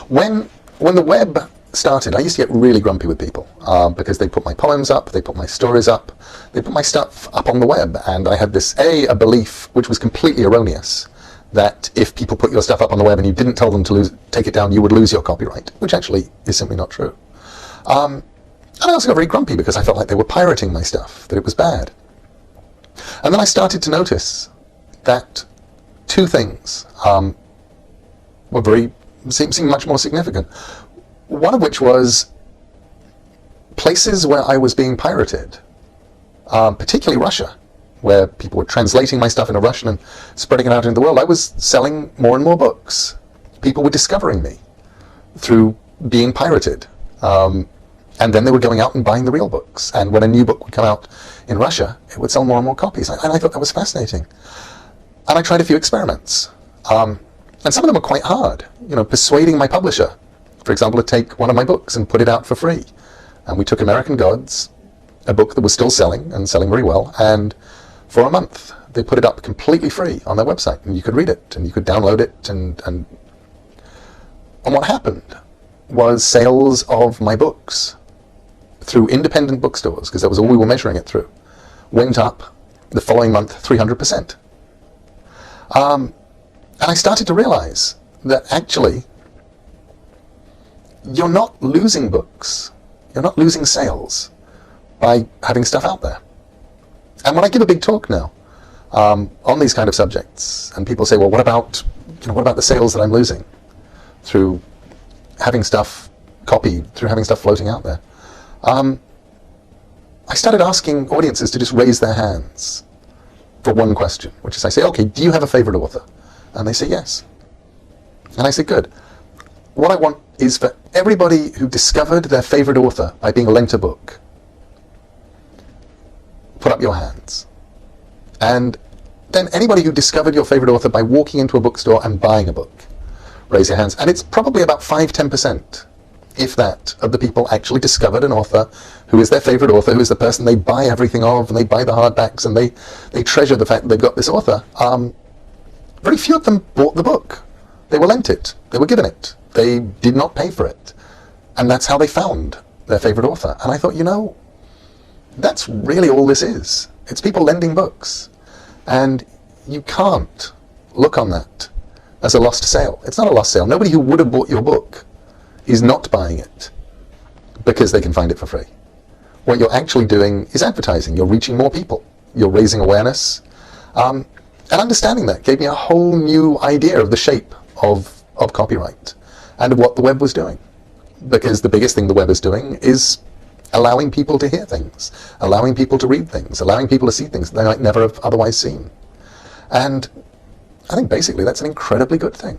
When the web started, I used to get really grumpy with people because they put my poems up, they put my stories up, they put my stuff up on the web, and I had this a belief which was completely erroneous, that if people put your stuff up on the web and you didn't tell them to take it down, you would lose your copyright, which actually is simply not true. And I also got very grumpy because I felt like they were pirating my stuff, that it was bad. And then I started to notice that two things seemed much more significant. One of which was places where I was being pirated, particularly Russia, where people were translating my stuff into Russian and spreading it out into the world. I was selling more and more books. People were discovering me through being pirated. And then they were going out and buying the real books. And when a new book would come out in Russia, it would sell more and more copies. And I thought that was fascinating. And I tried a few experiments. And some of them were quite hard. Persuading my publisher, for example, to take one of my books and put it out for free. And we took American Gods, a book that was still selling and selling very well, and for a month they put it up completely free on their website, and you could read it and you could download it, and what happened was sales of my books through independent bookstores, because that was all we were measuring it through, went up the following month 300%. And I started to realize that actually you're not losing books, you're not losing sales by having stuff out there. And when I give a big talk now on these kind of subjects, and people say, well, what about the sales that I'm losing through having stuff copied, through having stuff floating out there? I started asking audiences to just raise their hands for one question, which is I say, okay, do you have a favorite author? And they say yes. And I say, good. What I want is for everybody who discovered their favorite author by being lent a book, put up your hands. And then anybody who discovered your favorite author by walking into a bookstore and buying a book, raise your hands. And it's probably about 5-10%, if that, of the people actually discovered an author who is their favorite author, who is the person they buy everything of, and they buy the hardbacks, and they treasure the fact that they've got this author. Very few of them bought the book. They were lent it. They were given it. They did not pay for it. And that's how they found their favorite author. And I thought, that's really all this is. It's people lending books. And you can't look on that as a lost sale. It's not a lost sale. Nobody who would have bought your book is not buying it because they can find it for free. What you're actually doing is advertising. You're reaching more people. You're raising awareness. And understanding that gave me a whole new idea of the shape of copyright and of what the web was doing. Because the biggest thing the web is doing is allowing people to hear things, allowing people to read things, allowing people to see things that they might never have otherwise seen. And I think basically that's an incredibly good thing.